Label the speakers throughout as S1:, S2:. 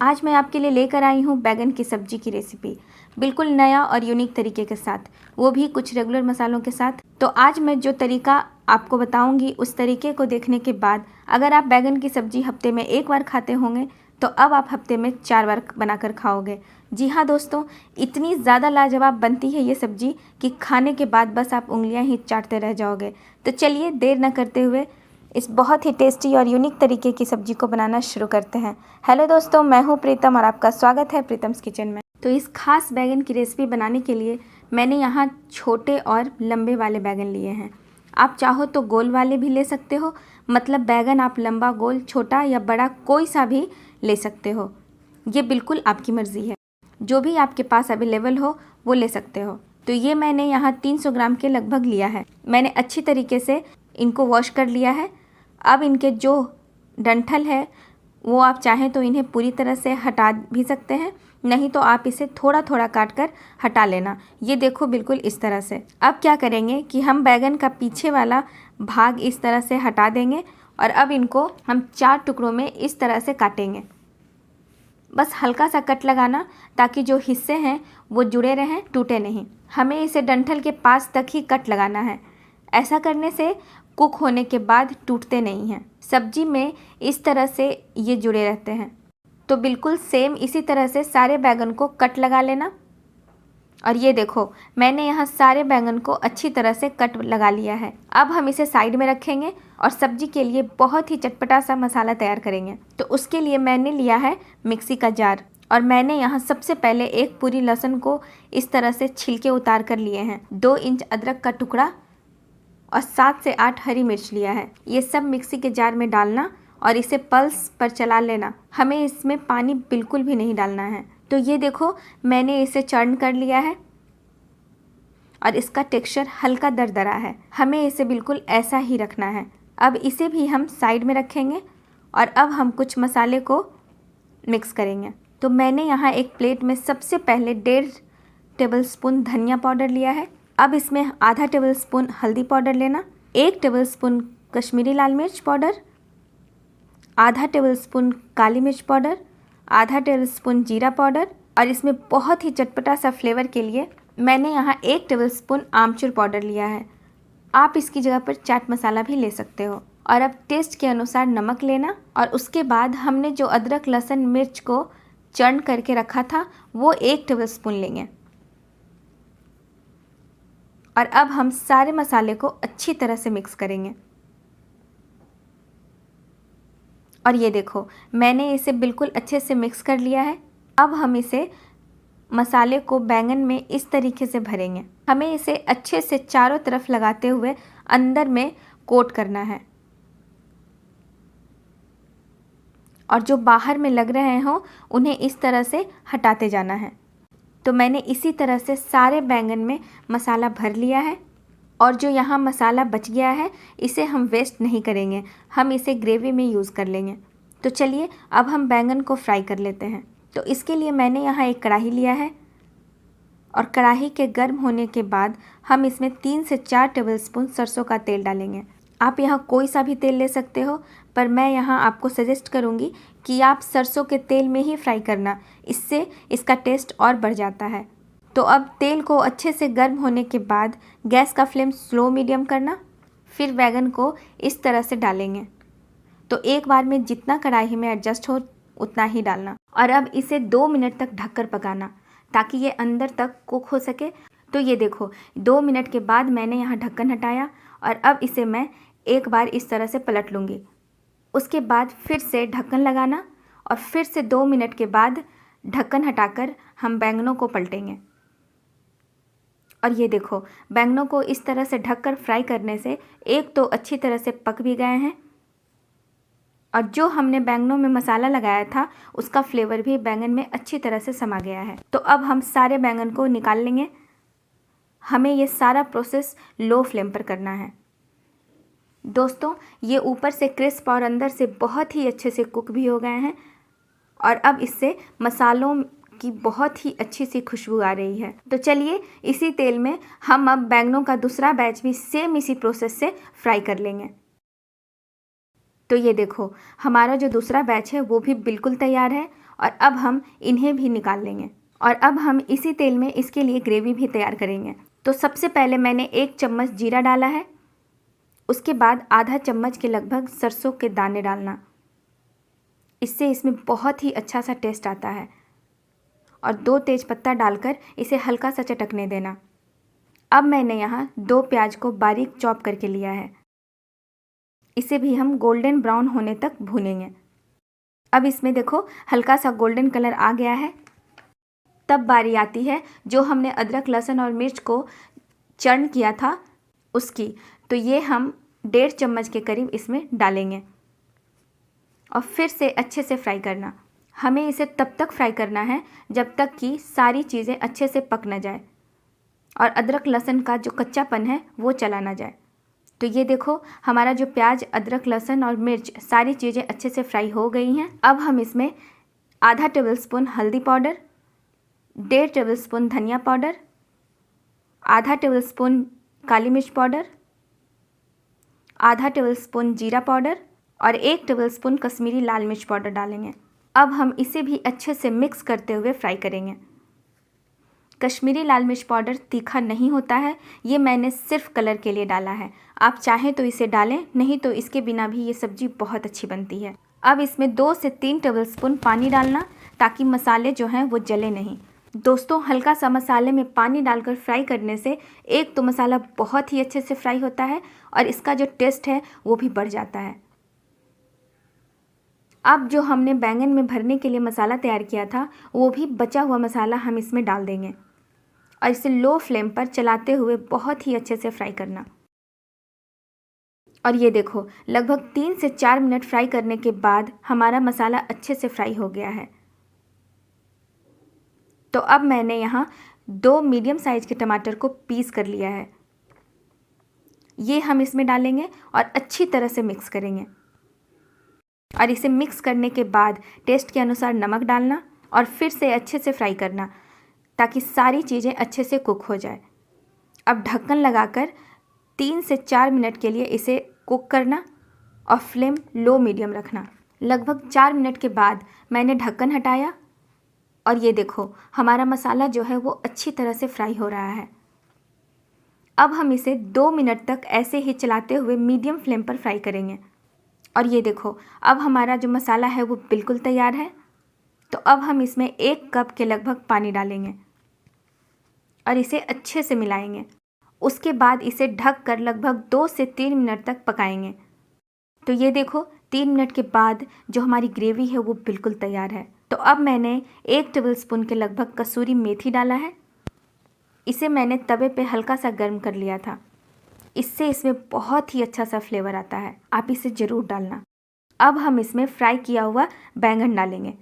S1: आज मैं आपके लिए लेकर आई हूँ बैगन की सब्जी की रेसिपी, बिल्कुल नया और यूनिक तरीके के साथ, वो भी कुछ रेगुलर मसालों के साथ। तो आज मैं जो तरीका आपको बताऊंगी उस तरीके को देखने के बाद अगर आप बैगन की सब्जी हफ्ते में एक बार खाते होंगे तो अब आप हफ्ते में 4 बार बनाकर खाओगे। जी हाँ दोस्तों, इतनी ज़्यादा लाजवाब बनती है ये सब्जी कि खाने के बाद बस आप उंगलियां ही चाटते रह जाओगे। तो चलिए देर न करते हुए इस बहुत ही टेस्टी और यूनिक तरीके की सब्जी को बनाना शुरू करते हैं। हेलो दोस्तों, मैं हूँ प्रीतम और आपका स्वागत है प्रीतम्स किचन में। तो इस खास बैगन की रेसिपी बनाने के लिए मैंने यहाँ छोटे और लंबे वाले बैगन लिए हैं। आप चाहो तो गोल वाले भी ले सकते हो, मतलब बैगन आप लंबा, गोल, छोटा या बड़ा कोई सा भी ले सकते हो। ये बिल्कुल आपकी मर्ज़ी है, जो भी आपके पास अवेलेबल हो वो ले सकते हो। तो ये मैंने यहाँ 300 ग्राम के लगभग लिया है। मैंने अच्छी तरीके से इनको वॉश कर लिया है। अब इनके जो डंठल है वो आप चाहें तो इन्हें पूरी तरह से हटा भी सकते हैं, नहीं तो आप इसे थोड़ा थोड़ा काट कर हटा लेना। ये देखो बिल्कुल इस तरह से। अब क्या करेंगे कि हम बैगन का पीछे वाला भाग इस तरह से हटा देंगे और अब इनको हम 4 टुकड़ों में इस तरह से काटेंगे। बस हल्का सा कट लगाना ताकि जो हिस्से हैं वो जुड़े रहें, टूटे नहीं। हमें इसे डंठल के पास तक ही कट लगाना है। ऐसा करने से कुक होने के बाद टूटते नहीं हैं। सब्जी में इस तरह से ये जुड़े रहते हैं। तो बिल्कुल सेम इसी तरह से सारे बैगन को कट लगा लेना। और ये देखो, मैंने यहाँ सारे बैगन को अच्छी तरह से कट लगा लिया है। अब हम इसे साइड में रखेंगे और सब्जी के लिए बहुत ही चटपटा सा मसाला तैयार करेंगे। तो उसके लिए मैंने लिया है मिक्सी का जार और मैंने यहाँ सबसे पहले एक पूरी लहसुन को इस तरह से छिलके उतार कर लिए हैं। 2 इंच अदरक का टुकड़ा और 7 से 8 हरी मिर्च लिया है। ये सब मिक्सी के जार में डालना और इसे पल्स पर चला लेना। हमें इसमें पानी बिल्कुल भी नहीं डालना है। तो ये देखो, मैंने इसे चर्न कर लिया है और इसका टेक्सचर हल्का दरदरा है। हमें इसे बिल्कुल ऐसा ही रखना है। अब इसे भी हम साइड में रखेंगे और अब हम कुछ मसाले को मिक्स करेंगे। तो मैंने यहाँ एक प्लेट में सबसे पहले 1.5 टेबलस्पून धनिया पाउडर लिया है। अब इसमें आधा टेबलस्पून हल्दी पाउडर लेना, 1 टेबलस्पून कश्मीरी लाल मिर्च पाउडर, आधा टेबलस्पून काली मिर्च पाउडर, आधा टेबलस्पून जीरा पाउडर और इसमें बहुत ही चटपटा सा फ्लेवर के लिए मैंने यहाँ 1 टेबलस्पून आमचूर पाउडर लिया है। आप इसकी जगह पर चाट मसाला भी ले सकते हो। और अब टेस्ट के अनुसार नमक लेना और उसके बाद हमने जो अदरक, लहसुन, मिर्च को चर्न करके रखा था वो 1 टेबलस्पून लेंगे। और अब हम सारे मसाले को अच्छी तरह से मिक्स करेंगे। और ये देखो, मैंने इसे बिल्कुल अच्छे से मिक्स कर लिया है। अब हम इसे मसाले को बैंगन में इस तरीके से भरेंगे। हमें इसे अच्छे से चारों तरफ लगाते हुए अंदर में कोट करना है और जो बाहर में लग रहे हों उन्हें इस तरह से हटाते जाना है। तो मैंने इसी तरह से सारे बैंगन में मसाला भर लिया है और जो यहाँ मसाला बच गया है इसे हम वेस्ट नहीं करेंगे, हम इसे ग्रेवी में यूज़ कर लेंगे। तो चलिए अब हम बैंगन को फ्राई कर लेते हैं। तो इसके लिए मैंने यहाँ एक कढ़ाई लिया है और कढ़ाई के गर्म होने के बाद हम इसमें 3 से 4 टेबलस्पून सरसों का तेल डालेंगे। आप यहाँ कोई सा भी तेल ले सकते हो, पर मैं यहाँ आपको सजेस्ट करूँगी कि आप सरसों के तेल में ही फ्राई करना, इससे इसका टेस्ट और बढ़ जाता है। तो अब तेल को अच्छे से गर्म होने के बाद गैस का फ्लेम स्लो मीडियम करना, फिर बैगन को इस तरह से डालेंगे। तो एक बार में जितना कढ़ाई में एडजस्ट हो उतना ही डालना और अब इसे 2 मिनट तक ढककर पकाना ताकि ये अंदर तक कुक हो सके। तो ये देखो, 2 मिनट के बाद मैंने यहाँ ढक्कन हटाया और अब इसे मैं एक बार इस तरह से पलट लूँगी। उसके बाद फिर से ढक्कन लगाना और फिर से 2 मिनट के बाद ढक्कन हटाकर हम बैंगनों को पलटेंगे। और ये देखो, बैंगनों को इस तरह से ढककर फ्राई करने से एक तो अच्छी तरह से पक भी गए हैं और जो हमने बैंगनों में मसाला लगाया था उसका फ्लेवर भी बैंगन में अच्छी तरह से समा गया है। तो अब हम सारे बैंगन को निकाल लेंगे। हमें ये सारा प्रोसेस लो फ्लेम पर करना है। दोस्तों, ये ऊपर से क्रिस्प और अंदर से बहुत ही अच्छे से कुक भी हो गए हैं और अब इससे मसालों की बहुत ही अच्छी सी खुशबू आ रही है। तो चलिए इसी तेल में हम अब बैंगनों का दूसरा बैच भी सेम इसी प्रोसेस से फ्राई कर लेंगे। तो ये देखो हमारा जो दूसरा बैच है वो भी बिल्कुल तैयार है और अब हम इन्हें भी निकाल लेंगे और अब हम इसी तेल में इसके लिए ग्रेवी भी तैयार करेंगे। तो सबसे पहले मैंने 1 चम्मच जीरा डाला है, उसके बाद आधा चम्मच के लगभग सरसों के दाने डालना, इससे इसमें बहुत ही अच्छा सा टेस्ट आता है। और 2 तेज़पत्ता डालकर इसे हल्का सा चटकने देना। अब मैंने यहाँ 2 प्याज को बारीक चॉप करके लिया है, इसे भी हम गोल्डन ब्राउन होने तक भूनेंगे। अब इसमें देखो हल्का सा गोल्डन कलर आ गया है। तब बारी आती है जो हमने अदरक लहसुन और मिर्च को चर्न किया था उसकी, तो ये हम 1.5 चम्मच के करीब इसमें डालेंगे और फिर से अच्छे से फ्राई करना। हमें इसे तब तक फ्राई करना है जब तक कि सारी चीज़ें अच्छे से पक ना जाए और अदरक लहसुन का जो कच्चापन है वो चला ना जाए। तो ये देखो हमारा जो प्याज, अदरक, लहसुन और मिर्च सारी चीज़ें अच्छे से फ्राई हो गई हैं। अब हम इसमें आधा टेबलस्पून हल्दी पाउडर, 1.5 टेबलस्पून धनिया पाउडर, आधा टेबलस्पून काली मिर्च पाउडर, आधा टेबलस्पून जीरा पाउडर और 1 टेबलस्पून कश्मीरी लाल मिर्च पाउडर डालेंगे। अब हम इसे भी अच्छे से मिक्स करते हुए फ्राई करेंगे। कश्मीरी लाल मिर्च पाउडर तीखा नहीं होता है, ये मैंने सिर्फ कलर के लिए डाला है। आप चाहें तो इसे डालें, नहीं तो इसके बिना भी ये सब्ज़ी बहुत अच्छी बनती है। अब इसमें 2 से 3 टेबलस्पून पानी डालना ताकि मसाले जो हैं वो जले नहीं। दोस्तों हल्का सा मसाले में पानी डालकर फ्राई करने से एक तो मसाला बहुत ही अच्छे से फ्राई होता है और इसका जो टेस्ट है वो भी बढ़ जाता है। अब जो हमने बैंगन में भरने के लिए मसाला तैयार किया था वो भी बचा हुआ मसाला हम इसमें डाल देंगे और इसे लो फ्लेम पर चलाते हुए बहुत ही अच्छे से फ्राई करना। और ये देखो लगभग 3 से 4 मिनट फ्राई करने के बाद हमारा मसाला अच्छे से फ्राई हो गया है। तो अब मैंने यहाँ 2 मीडियम साइज़ के टमाटर को पीस कर लिया है, ये हम इसमें डालेंगे और अच्छी तरह से मिक्स करेंगे। और इसे मिक्स करने के बाद टेस्ट के अनुसार नमक डालना और फिर से अच्छे से फ्राई करना ताकि सारी चीज़ें अच्छे से कुक हो जाए। अब ढक्कन लगाकर 3 से 4 मिनट के लिए इसे कुक करना और फ्लेम लो मीडियम रखना। लगभग 4 मिनट के बाद मैंने ढक्कन हटाया और ये देखो हमारा मसाला जो है वो अच्छी तरह से फ्राई हो रहा है। अब हम इसे 2 मिनट तक ऐसे ही चलाते हुए मीडियम फ्लेम पर फ्राई करेंगे। और ये देखो अब हमारा जो मसाला है वो बिल्कुल तैयार है। तो अब हम इसमें 1 कप के लगभग पानी डालेंगे और इसे अच्छे से मिलाएंगे। उसके बाद इसे ढक कर लगभग 2 से 3 मिनट तक पकाएंगे। तो ये देखो 3 मिनट के बाद जो हमारी ग्रेवी है वो बिल्कुल तैयार है। तो अब मैंने 1 टेबलस्पून के लगभग कसूरी मेथी डाला है, इसे मैंने तवे पे हल्का सा गर्म कर लिया था, इससे इसमें बहुत ही अच्छा सा फ्लेवर आता है, आप इसे ज़रूर डालना। अब हम इसमें फ्राई किया हुआ बैंगन डालेंगे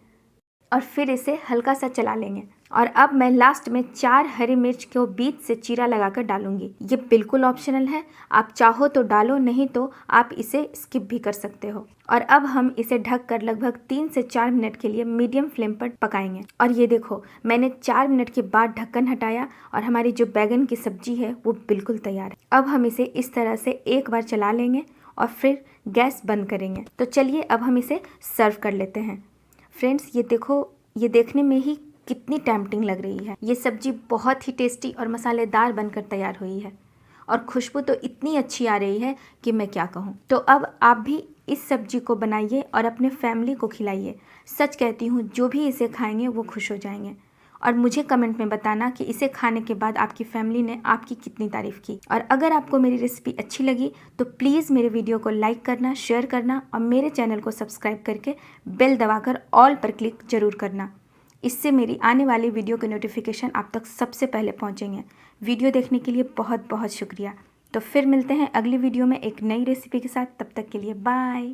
S1: और फिर इसे हल्का सा चला लेंगे। और अब मैं लास्ट में 4 हरी मिर्च को बीच से चीरा लगाकर डालूंगी। ये बिल्कुल ऑप्शनल है, आप चाहो तो डालो, नहीं तो आप इसे स्किप भी कर सकते हो। और अब हम इसे ढक कर लगभग 3 से 4 मिनट के लिए मीडियम फ्लेम पर पकाएंगे। और ये देखो मैंने 4 मिनट के बाद ढक्कन हटाया और हमारी जो बैगन की सब्जी है वो बिल्कुल तैयार है। अब हम इसे इस तरह से एक बार चला लेंगे और फिर गैस बंद करेंगे। तो चलिए अब हम इसे सर्व कर लेते हैं। फ्रेंड्स ये देखो, ये देखने में ही कितनी टेम्पटिंग लग रही है। ये सब्जी बहुत ही टेस्टी और मसालेदार बनकर तैयार हुई है और खुशबू तो इतनी अच्छी आ रही है कि मैं क्या कहूँ। तो अब आप भी इस सब्जी को बनाइए और अपने फैमिली को खिलाइए। सच कहती हूँ जो भी इसे खाएंगे वो खुश हो जाएंगे। और मुझे कमेंट में बताना कि इसे खाने के बाद आपकी फैमिली ने आपकी कितनी तारीफ़ की। और अगर आपको मेरी रेसिपी अच्छी लगी तो प्लीज़ मेरे वीडियो को लाइक करना, शेयर करना और मेरे चैनल को सब्सक्राइब करके बेल दबाकर ऑल पर क्लिक ज़रूर करना। इससे मेरी आने वाली वीडियो के नोटिफिकेशन आप तक सबसे पहले पहुंचेंगे। वीडियो देखने के लिए बहुत बहुत शुक्रिया। तो फिर मिलते हैं अगली वीडियो में एक नई रेसिपी के साथ। तब तक के लिए बाय।